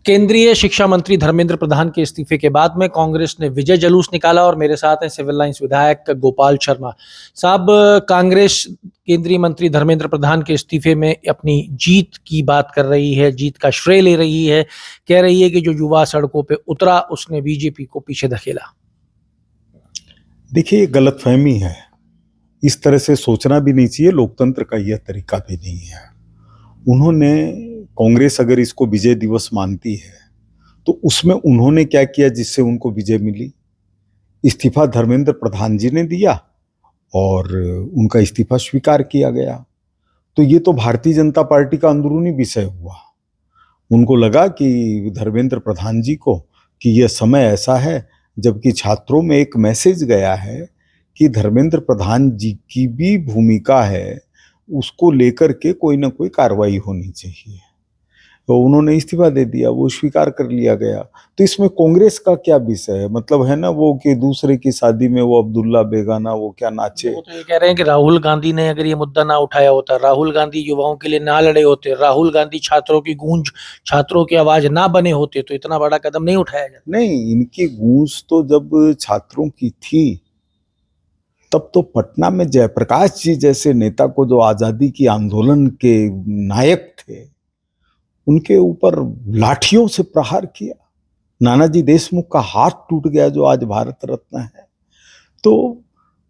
केंद्रीय शिक्षा मंत्री धर्मेंद्र प्रधान के इस्तीफे के बाद में कांग्रेस ने विजय जुलूस निकाला और मेरे साथ हैं सिविल लाइंस विधायक गोपाल शर्मा साहब। कांग्रेस केंद्रीय मंत्री धर्मेंद्र प्रधान के इस्तीफे में अपनी जीत की बात कर रही है, जीत का श्रेय ले रही है, कह रही है कि जो युवा सड़कों पे उतरा उसने बीजेपी को पीछे धकेला। देखिए, ये गलतफहमी है, इस तरह से सोचना भी नहीं चाहिए, लोकतंत्र का यह तरीका भी नहीं है। उन्होंने कांग्रेस अगर इसको विजय दिवस मानती है तो उसमें उन्होंने क्या किया जिससे उनको विजय मिली? इस्तीफा धर्मेंद्र प्रधान जी ने दिया और उनका इस्तीफा स्वीकार किया गया। तो ये तो भारतीय जनता पार्टी का अंदरूनी विषय हुआ। उनको लगा कि धर्मेंद्र प्रधान जी को कि यह समय ऐसा है जबकि छात्रों में एक मैसेज गया है कि धर्मेंद्र प्रधान जी की भी भूमिका है, उसको लेकर के कोई ना कोई कार्रवाई होनी चाहिए। तो उन्होंने इस्तीफा दे दिया, वो स्वीकार कर लिया गया। तो इसमें कांग्रेस का क्या विषय है? मतलब है ना वो कि दूसरे की शादी में वो अब्दुल्ला बेगाना वो क्या नाचे। वो तो ये कह रहे हैं कि राहुल गांधी ने अगर ये मुद्दा ना उठाया होता, राहुल गांधी युवाओं के लिए ना लड़े होते, राहुल गांधी छात्रों की गूंज, छात्रों की आवाज ना बने होते तो इतना बड़ा कदम नहीं उठाया जाता। नहीं, इनकी गूंज तो जब छात्रों की थी तब तो पटना में जयप्रकाश जी जैसे नेता को, जो आजादी की आंदोलन के नायक थे, उनके ऊपर लाठियों से प्रहार किया। नानाजी देशमुख का हाथ टूट गया जो आज भारत रत्न है। तो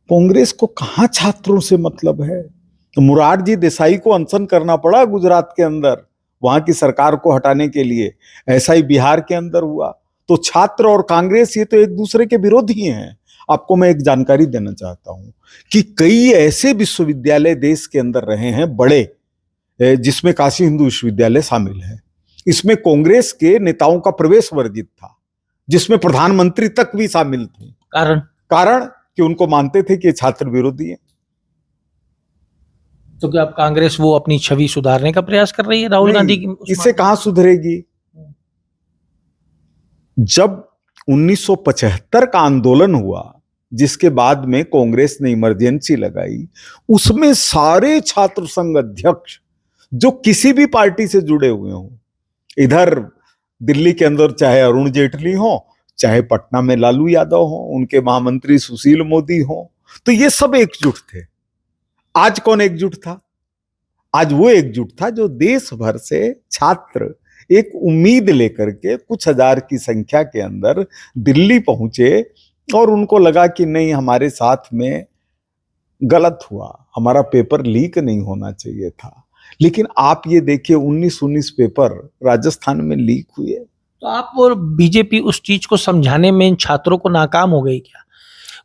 कांग्रेस को कहां छात्रों से मतलब है? तो मुरारजी देसाई को अनशन करना पड़ा गुजरात के अंदर वहां की सरकार को हटाने के लिए। ऐसा ही बिहार के अंदर हुआ। तो छात्र और कांग्रेस ये तो एक दूसरे के विरोधी हैं। आपको मैं एक जानकारी देना चाहता हूं कि कई ऐसे विश्वविद्यालय देश के अंदर रहे हैं बड़े, जिसमें काशी हिंदू विश्वविद्यालय शामिल है। इसमें कांग्रेस के नेताओं का प्रवेश वर्जित था, जिसमें प्रधानमंत्री तक भी शामिल थे। कारण कि उनको मानते थे कि छात्र विरोधी हैं। तो क्या अब कांग्रेस वो अपनी छवि सुधारने का प्रयास कर रही है राहुल गांधी की? इससे कहां सुधरेगी? जब 1975 का आंदोलन हुआ जिसके बाद में कांग्रेस ने इमरजेंसी लगाई, उसमें सारे छात्र संघ अध्यक्ष जो किसी भी पार्टी से जुड़े हुए हों, इधर दिल्ली के अंदर चाहे अरुण जेटली हो, चाहे पटना में लालू यादव हो, उनके महामंत्री सुशील मोदी हो, तो ये सब एकजुट थे। आज कौन एकजुट था? आज वो एकजुट था जो देश भर से छात्र एक उम्मीद लेकर के कुछ हजार की संख्या के अंदर दिल्ली पहुंचे और उनको लगा कि नहीं, हमारे साथ में गलत हुआ, हमारा पेपर लीक नहीं होना चाहिए था। लेकिन आप ये देखिए 19 पेपर राजस्थान में लीक हुए। तो आप और बीजेपी उस चीज को समझाने में इन छात्रों को नाकाम हो गई क्या?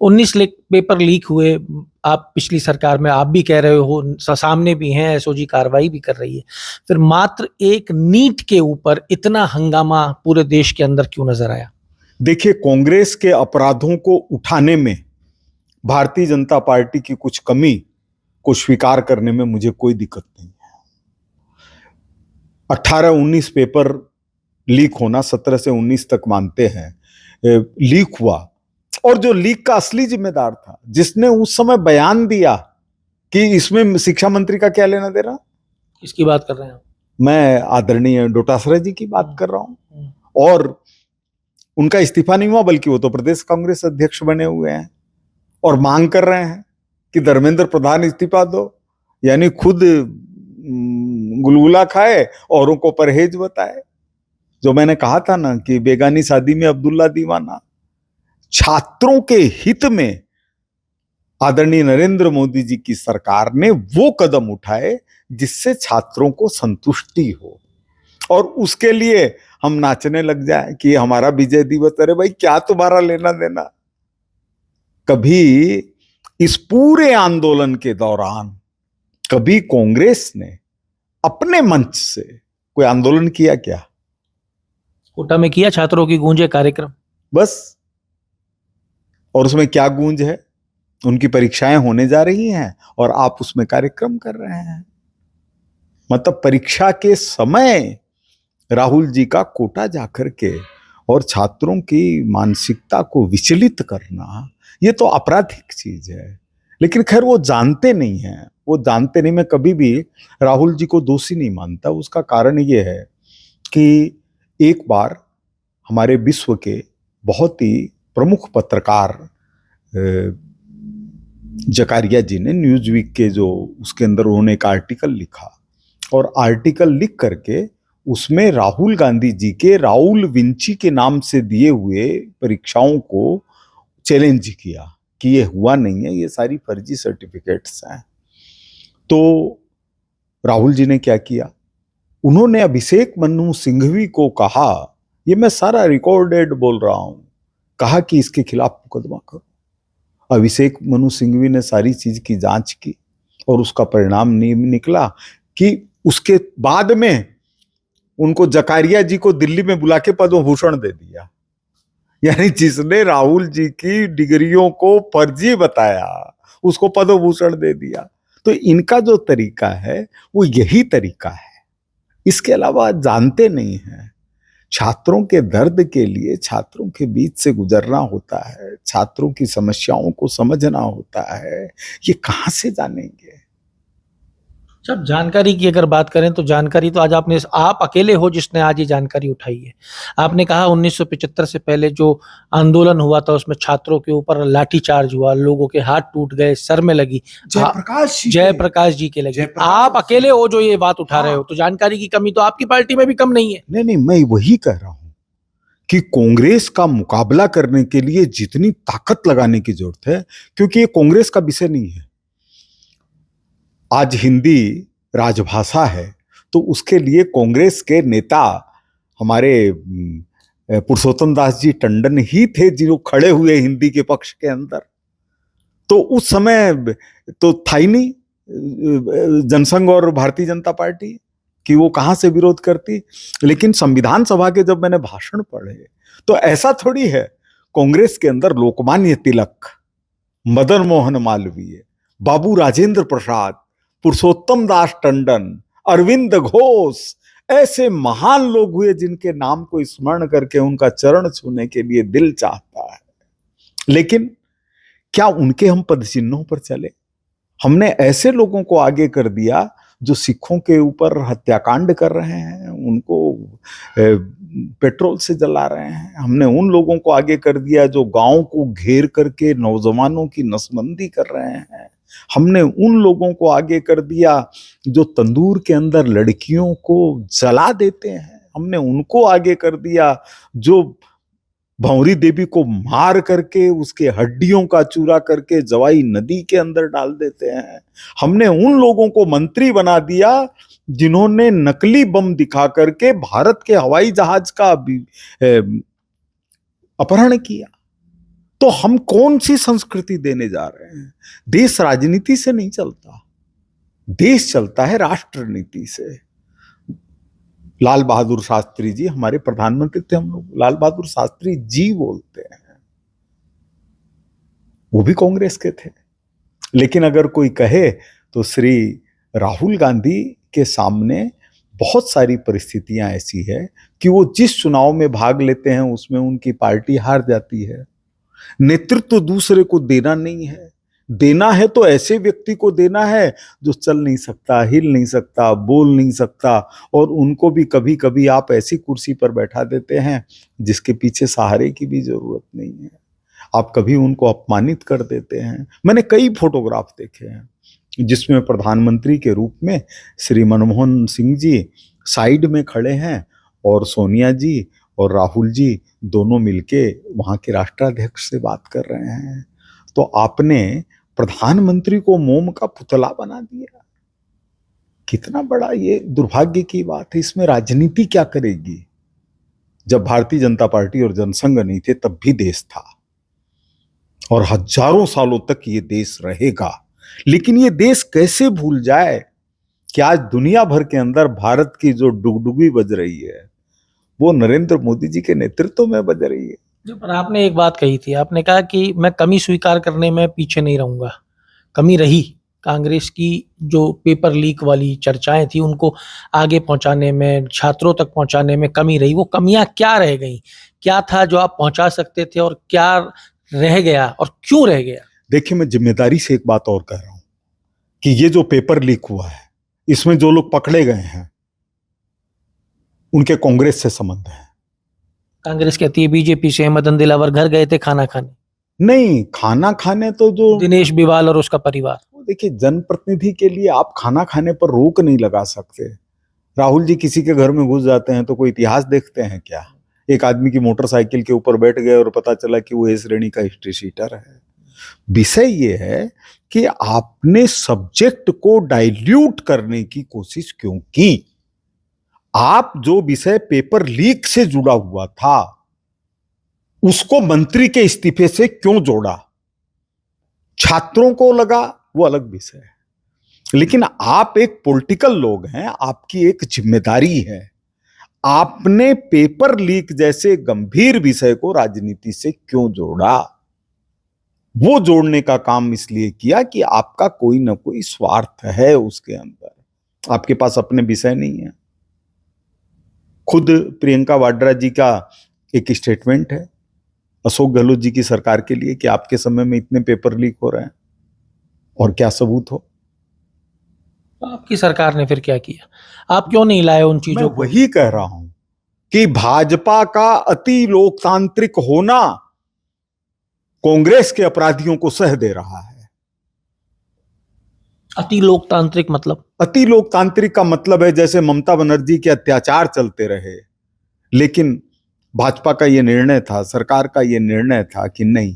19 पेपर लीक हुए, आप पिछली सरकार में आप भी कह रहे हो, सामने भी हैं, एसओजी कार्रवाई भी कर रही है, फिर मात्र एक नीट के ऊपर इतना हंगामा पूरे देश के अंदर क्यों नजर आया? देखिए, कांग्रेस के अपराधों को उठाने में भारतीय जनता पार्टी की कुछ कमी को स्वीकार करने में मुझे कोई दिक्कत नहीं है। 18-19 पेपर लीक होना, 17 से 19 तक मानते हैं लीक हुआ, और जो लीक का असली जिम्मेदार था, जिसने उस समय बयान दिया कि इसमें शिक्षा मंत्री का क्या लेना देना। किसकी बात कर रहे हैं? मैं आदरणीय डोटासरा जी की बात कर रहा हूं। और उनका इस्तीफा नहीं हुआ, बल्कि वो तो प्रदेश कांग्रेस अध्यक्ष बने हुए हैं और मांग कर रहे हैं कि धर्मेंद्र प्रधान इस्तीफा दो, यानी खुद गुलगुला खाए औरों को परहेज बताए। जो मैंने कहा था ना कि बेगानी शादी में अब्दुल्ला दीवाना। छात्रों के हित में आदरणीय नरेंद्र मोदी जी की सरकार ने वो कदम उठाए जिससे छात्रों को संतुष्टि हो, और उसके लिए हम नाचने लग जाए कि हमारा विजय दिवस। अरे भाई, क्या तुम्हारा लेना देना? कभी इस पूरे आंदोलन के दौरान कभी कांग्रेस ने अपने मंच से कोई आंदोलन किया क्या? कोटा में किया छात्रों की गूंजे कार्यक्रम, बस। और उसमें क्या गूंज है? उनकी परीक्षाएं होने जा रही हैं और आप उसमें कार्यक्रम कर रहे हैं। मतलब परीक्षा के समय राहुल जी का कोटा जाकर के और छात्रों की मानसिकता को विचलित करना, ये तो आपराधिक चीज है। लेकिन खैर वो जानते नहीं हैं, वो जानते नहीं। मैं कभी भी राहुल जी को दोषी नहीं मानता। उसका कारण ये है कि एक बार हमारे विश्व के बहुत ही प्रमुख पत्रकार जकारिया जी ने न्यूज़वीक के जो उसके अंदर उन्होंने एक आर्टिकल लिखा और आर्टिकल लिख करके उसमें राहुल गांधी जी के राहुल विंची के नाम से दिए हुए परीक्षाओं को चैलेंज किया कि ये हुआ नहीं है, ये सारी फर्जी सर्टिफिकेट्स हैं। तो राहुल जी ने क्या किया, उन्होंने अभिषेक मनु सिंघवी को कहा, ये मैं सारा रिकॉर्डेड बोल रहा हूं, कहा कि इसके खिलाफ मुकदमा करो। अभिषेक मनु सिंघवी ने सारी चीज की जांच की और उसका परिणाम निकला कि उसके बाद में उनको जकारिया जी को दिल्ली में बुला के पद्म भूषण दे दिया। यानी जिसने राहुल जी की डिग्रियों को फर्जी बताया उसको पद्म भूषण दे दिया। तो इनका जो तरीका है वो यही तरीका है, इसके अलावा जानते नहीं है। छात्रों के दर्द के लिए छात्रों के बीच से गुजरना होता है, छात्रों की समस्याओं को समझना होता है, ये कहां से जानेंगे। जब जानकारी की अगर बात करें तो जानकारी तो आज आप अकेले हो जिसने आज ये जानकारी उठाई है। आपने कहा 1975 से पहले जो आंदोलन हुआ था उसमें छात्रों के ऊपर लाठीचार्ज हुआ, लोगों के हाथ टूट गए, सर में लगी, जयप्रकाश जी के लगी। आप अकेले हो जो ये बात उठा रहे हो, तो जानकारी की कमी तो आपकी पार्टी में भी कम नहीं है। नहीं, मैं वही कह रहा हूं कि कांग्रेस का मुकाबला करने के लिए जितनी ताकत लगाने की जरूरत है, क्योंकि ये कांग्रेस का विषय नहीं है। आज हिंदी राजभाषा है तो उसके लिए कांग्रेस के नेता हमारे पुरुषोत्तम दास जी टंडन ही थे जो खड़े हुए हिंदी के पक्ष के अंदर। तो उस समय तो था ही नहीं जनसंघ और भारतीय जनता पार्टी कि वो कहां से विरोध करती। लेकिन संविधान सभा के जब मैंने भाषण पढ़े तो ऐसा थोड़ी है, कांग्रेस के अंदर लोकमान्य तिलक, मदन मोहन मालवीय, बाबू राजेंद्र प्रसाद, पुरुषोत्तम दास टंडन, अरविंद घोष, ऐसे महान लोग हुए जिनके नाम को स्मरण करके उनका चरण छूने के लिए दिल चाहता है। लेकिन क्या उनके हम पदचिन्हों पर चले? हमने ऐसे लोगों को आगे कर दिया जो सिखों के ऊपर हत्याकांड कर रहे हैं, उनको पेट्रोल से जला रहे हैं। हमने उन लोगों को आगे कर दिया जो गांव को घेर करके नौजवानों की नसबंदी कर रहे हैं। हमने उन लोगों को आगे कर दिया जो तंदूर के अंदर लड़कियों को जला देते हैं। हमने उनको आगे कर दिया जो भंवरी देवी को मार करके उसके हड्डियों का चूरा करके जवाई नदी के अंदर डाल देते हैं। हमने उन लोगों को मंत्री बना दिया जिन्होंने नकली बम दिखा करके भारत के हवाई जहाज का अपहरण किया। तो हम कौन सी संस्कृति देने जा रहे हैं? देश राजनीति से नहीं चलता, देश चलता है राष्ट्र नीति से। लाल बहादुर शास्त्री जी हमारे प्रधानमंत्री थे, हम लोग लाल बहादुर शास्त्री जी बोलते हैं, वो भी कांग्रेस के थे। लेकिन अगर कोई कहे तो श्री राहुल गांधी के सामने बहुत सारी परिस्थितियां ऐसी है कि वो जिस चुनाव में भाग लेते हैं उसमें उनकी पार्टी हार जाती है। नेतृत्व दूसरे को देना नहीं है, देना है तो ऐसे व्यक्ति को देना है जो चल नहीं सकता, हिल नहीं सकता, बोल नहीं सकता, और उनको भी कभी कभी आप ऐसी कुर्सी पर बैठा देते हैं जिसके पीछे सहारे की भी जरूरत नहीं है। आप कभी उनको अपमानित कर देते हैं। मैंने कई फोटोग्राफ देखे हैं जिसमें प्रधानमंत्री के रूप में श्री मनमोहन सिंह जी साइड में खड़े हैं और सोनिया जी और राहुल जी दोनों मिलके वहां के राष्ट्राध्यक्ष से बात कर रहे हैं। तो आपने प्रधानमंत्री को मोम का पुतला बना दिया। कितना बड़ा ये दुर्भाग्य की बात है। इसमें राजनीति क्या करेगी? जब भारतीय जनता पार्टी और जनसंघ नहीं थे तब भी देश था और हजारों सालों तक ये देश रहेगा। लेकिन ये देश कैसे भूल जाए कि आज दुनिया भर के अंदर भारत की जो डुगडुगी बज रही है वो नरेंद्र मोदी जी के नेतृत्व में बज रही है। पर आपने एक बात कही थी, आपने कहा कि मैं कमी स्वीकार करने में पीछे नहीं रहूंगा। कमी रही, कांग्रेस की जो पेपर लीक वाली चर्चाएं थी उनको आगे पहुंचाने में, छात्रों तक पहुंचाने में कमी रही। वो कमियां क्या रह गई? क्या था जो आप पहुंचा सकते थे और क्या रह गया और क्यों रह गया? देखिए, मैं जिम्मेदारी से एक बात और कह रहा हूं कि ये जो पेपर लीक हुआ है इसमें जो लोग पकड़े गए हैं उनके कांग्रेस से संबंध है। कांग्रेस कहती है बीजेपी से मदन दिलावर घर गए थे खाना खाने, नहीं, खाना खाने तो जो दिनेश बिवाल और उसका परिवार। देखिए, जनप्रतिनिधि के लिए आप खाना खाने पर रोक नहीं लगा सकते। राहुल जी किसी के घर में घुस जाते हैं तो कोई इतिहास देखते हैं क्या? एक आदमी की मोटरसाइकिल के ऊपर बैठ गए और पता चला कि वो ए श्रेणी का हिस्ट्री शीटर है। विषय ये है कि आपने सब्जेक्ट को डाइल्यूट करने की कोशिश क्यों की? आप जो विषय पेपर लीक से जुड़ा हुआ था उसको मंत्री के इस्तीफे से क्यों जोड़ा? छात्रों को लगा वो अलग विषय है, लेकिन आप एक पॉलिटिकल लोग हैं, आपकी एक जिम्मेदारी है। आपने पेपर लीक जैसे गंभीर विषय को राजनीति से क्यों जोड़ा? वो जोड़ने का काम इसलिए किया कि आपका कोई ना कोई स्वार्थ है उसके अंदर, आपके पास अपने विषय नहीं है। खुद प्रियंका वाड्रा जी का एक स्टेटमेंट है अशोक गहलोत जी की सरकार के लिए कि आपके समय में इतने पेपर लीक हो रहे हैं, और क्या सबूत हो? आपकी सरकार ने फिर क्या किया? आप क्यों नहीं लाए उन चीजों मैं वही कह रहा हूं कि भाजपा का अति लोकतांत्रिक होना कांग्रेस के अपराधियों को सह दे रहा है। अति लोकतांत्रिक मतलब? अति लोकतांत्रिक का मतलब है जैसे ममता बनर्जी के अत्याचार चलते रहे, लेकिन भाजपा का यह निर्णय था, सरकार का यह निर्णय था कि नहीं,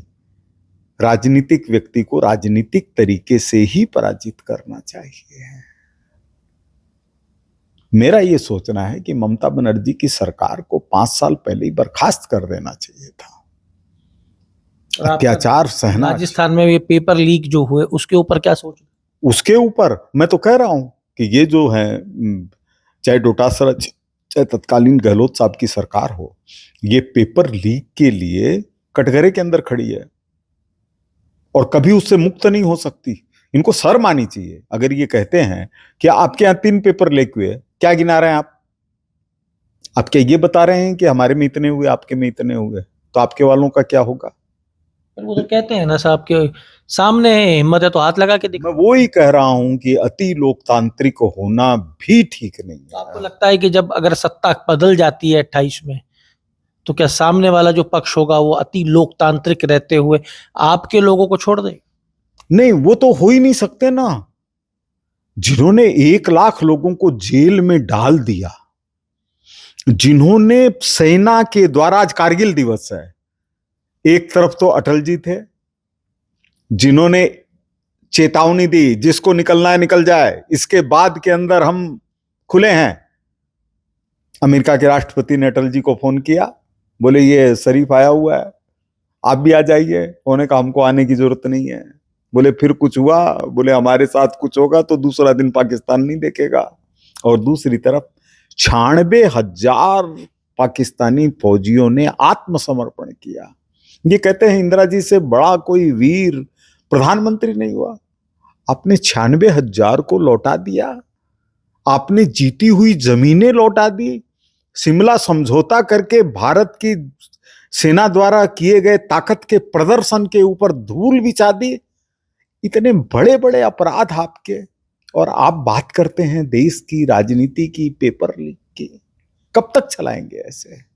राजनीतिक व्यक्ति को राजनीतिक तरीके से ही पराजित करना चाहिए। मेरा यह सोचना है कि ममता बनर्जी की सरकार को 5 साल पहले ही बर्खास्त कर देना चाहिए था। अत्याचार सहना। राजस्थान में ये पेपर लीक जो हुए उसके ऊपर क्या सोच? उसके ऊपर मैं तो कह रहा हूं कि ये जो है, चाहे डोटासरा चाहे तत्कालीन गहलोत साहब की सरकार हो, ये पेपर लीक के लिए कटघरे के अंदर खड़ी है और कभी उससे मुक्त नहीं हो सकती। इनको शर्म आनी चाहिए। अगर ये कहते हैं कि आपके यहाँ 3 पेपर लीक हुए, क्या गिना रहे हैं आप क्या ये बता रहे हैं कि हमारे में इतने हुए, आपके में इतने हुए, तो आपके वालों का क्या होगा? वो तो कहते हैं ना साहब के सामने हिम्मत है तो हाथ लगा के दिखा। मैं वो ही कह रहा हूं कि अति लोकतांत्रिक होना भी ठीक नहीं है। आपको लगता है कि जब अगर सत्ता बदल जाती है 28 में, तो क्या सामने वाला जो पक्ष होगा वो अति लोकतांत्रिक रहते हुए आपके लोगों को छोड़ दे? नहीं, वो तो हो ही नहीं सकते ना। जिन्होंने 1 लाख लोगों को जेल में डाल दिया, जिन्होंने सेना के द्वारा, आज कारगिल दिवस है, एक तरफ तो अटल जी थे जिन्होंने चेतावनी दी जिसको निकलना है निकल जाए, इसके बाद के अंदर हम खुले हैं। अमेरिका के राष्ट्रपति ने अटल जी को फोन किया, बोले ये शरीफ आया हुआ है, आप भी आ जाइए। उन्होंने कहा हमको आने की जरूरत नहीं है। बोले फिर कुछ हुआ? बोले हमारे साथ कुछ होगा तो दूसरा दिन पाकिस्तान नहीं देखेगा। और दूसरी तरफ 96,000 पाकिस्तानी फौजियों ने आत्मसमर्पण किया। ये कहते हैं इंदिरा जी से बड़ा कोई वीर प्रधानमंत्री नहीं हुआ। आपने 96,000 को लौटा दिया, आपने जीती हुई जमीनें लौटा दी, शिमला समझौता करके भारत की सेना द्वारा किए गए ताकत के प्रदर्शन के ऊपर धूल बिछा दी। इतने बड़े बड़े अपराध आपके, और आप बात करते हैं देश की राजनीति की, पेपर लीक की। कब तक चलाएंगे ऐसे?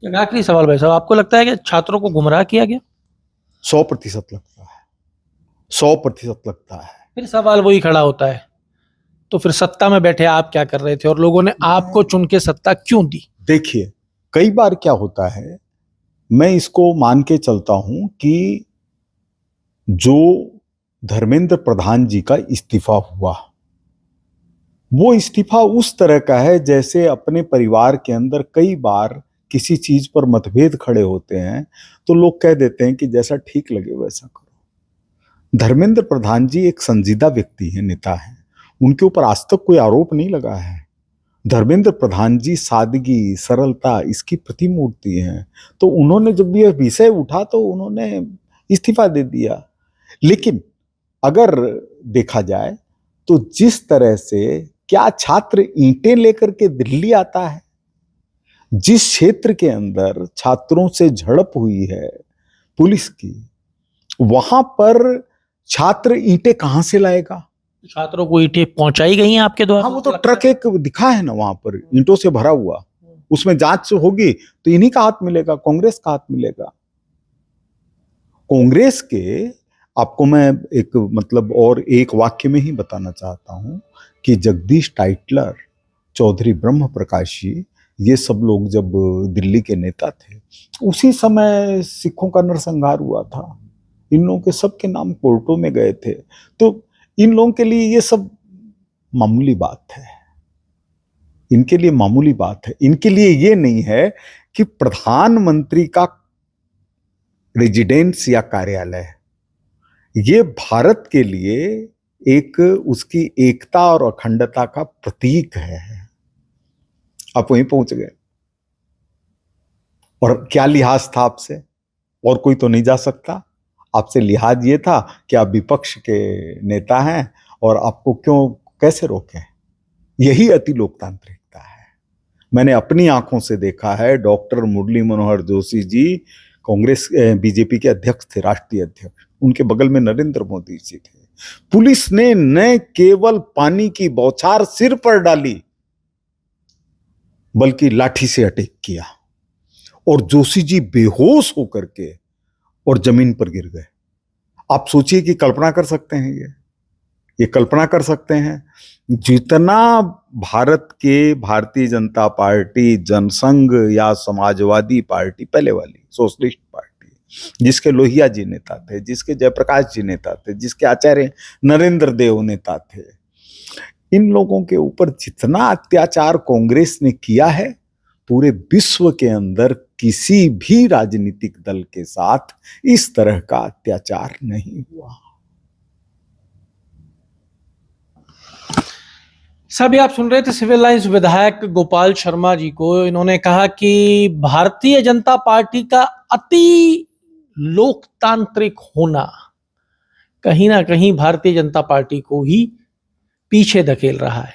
आखिरी सवाल भाई साहब, आपको लगता है कि छात्रों को गुमराह किया गया? 100% लगता है, 100% लगता है। फिर सवाल वही खड़ा होता है, तो फिर सत्ता में बैठे आप क्या कर रहे थे और लोगों ने आपको चुन के सत्ता क्यों दी? देखिए, कई बार क्या होता है, मैं इसको मान के चलता हूं कि जो धर्मेंद्र प्रधान जी का इस्तीफा हुआ, वो इस्तीफा उस तरह का है जैसे अपने परिवार के अंदर कई बार किसी चीज पर मतभेद खड़े होते हैं तो लोग कह देते हैं कि जैसा ठीक लगे वैसा करो। धर्मेंद्र प्रधान जी एक संजीदा व्यक्ति हैं, नेता हैं, उनके ऊपर आज तक कोई आरोप नहीं लगा है। धर्मेंद्र प्रधान जी सादगी, सरलता, इसकी प्रतिमूर्ति हैं। तो उन्होंने जब यह विषय उठा तो उन्होंने इस्तीफा दे दिया। लेकिन अगर देखा जाए तो जिस तरह से क्या छात्र ईंटें लेकर के दिल्ली आता है, जिस क्षेत्र के अंदर छात्रों से झड़प हुई है पुलिस की, वहां पर छात्र ईंटें कहां से लाएगा? छात्रों को ईंटें पहुंचाई गई हैं आपके द्वारा? हाँ, वो तो ट्रक एक दिखा है ना वहां पर ईंटों से भरा हुआ, उसमें जांच होगी तो इन्हीं का हाथ मिलेगा, कांग्रेस का हाथ मिलेगा। कांग्रेस के आपको मैं एक मतलब और एक वाक्य में ही बताना चाहता हूं कि जगदीश टाइटलर, चौधरी ब्रह्म प्रकाश जी, ये सब लोग जब दिल्ली के नेता थे, उसी समय सिखों का नरसंहार हुआ था। इन लोगों के सबके नाम कोर्टों में गए थे। तो इन लोगों के लिए ये सब मामूली बात है, इनके लिए मामूली बात है। इनके लिए ये नहीं है कि प्रधानमंत्री का रेजिडेंस या कार्यालय, ये भारत के लिए एक उसकी एकता और अखंडता का प्रतीक है। आप वहीं पहुंच गए और क्या लिहाज था आपसे? और कोई तो नहीं जा सकता। आपसे लिहाज ये था कि आप विपक्ष के नेता हैं और आपको क्यों कैसे रोकें। यही अति लोकतांत्रिकता है। मैंने अपनी आंखों से देखा है। डॉक्टर मुरली मनोहर जोशी जी कांग्रेस बीजेपी के अध्यक्ष थे, राष्ट्रीय अध्यक्ष, उनके बगल में नरेंद्र मोदी जी थे। पुलिस ने न केवल पानी की बौछार सिर पर डाली बल्कि लाठी से अटैक किया और जोशी जी बेहोश होकर के और जमीन पर गिर गए। आप सोचिए कि कल्पना कर सकते हैं ये कल्पना कर सकते हैं जितना भारत के भारतीय जनता पार्टी, जनसंघ या समाजवादी पार्टी, पहले वाली सोशलिस्ट पार्टी, जिसके लोहिया जी नेता थे, जिसके जयप्रकाश जी नेता थे, जिसके आचार्य नरेंद्र देव नेता थे, इन लोगों के ऊपर जितना अत्याचार कांग्रेस ने किया है, पूरे विश्व के अंदर किसी भी राजनीतिक दल के साथ इस तरह का अत्याचार नहीं हुआ। सभी आप सुन रहे थे सिविल लाइंस विधायक गोपाल शर्मा जी को। इन्होंने कहा कि भारतीय जनता पार्टी का अति लोकतांत्रिक होना कहीं ना कहीं भारतीय जनता पार्टी को ही पीछे धकेल रहा है,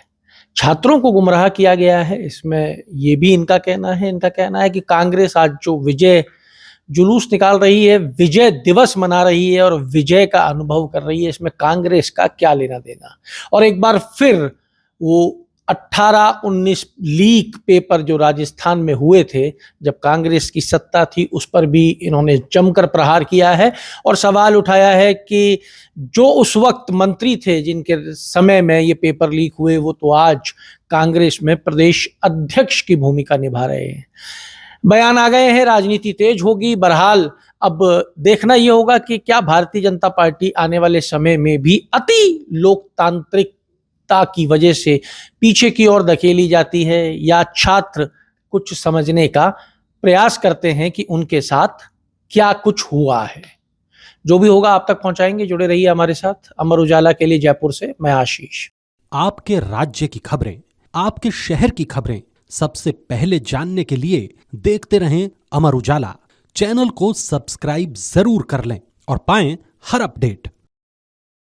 छात्रों को गुमराह किया गया है। इसमें ये भी इनका कहना है कि कांग्रेस आज जो विजय जुलूस निकाल रही है, विजय दिवस मना रही है और विजय का अनुभव कर रही है, इसमें कांग्रेस का क्या लेना देना। और एक बार फिर वो 18-19 लीक पेपर जो राजस्थान में हुए थे जब कांग्रेस की सत्ता थी, उस पर भी इन्होंने जमकर प्रहार किया है और सवाल उठाया है कि जो उस वक्त मंत्री थे जिनके समय में ये पेपर लीक हुए, वो तो आज कांग्रेस में प्रदेश अध्यक्ष की भूमिका निभा रहे हैं। बयान आ गए हैं, राजनीति तेज होगी। बहरहाल अब देखना यह होगा कि क्या भारतीय जनता पार्टी आने वाले समय में भी अति लोकतांत्रिक की वजह से पीछे की ओर धकेली जाती है या छात्र कुछ समझने का प्रयास करते हैं कि उनके साथ क्या कुछ हुआ है। जो भी होगा आप तक पहुंचाएंगे। जुड़े रहिए हमारे साथ। अमर उजाला के लिए जयपुर से मैं आशीष। आपके राज्य की खबरें, आपके शहर की खबरें सबसे पहले जानने के लिए देखते रहें अमर उजाला। चैनल को सब्सक्राइब जरूर कर लें और पाएं हर अपडेट।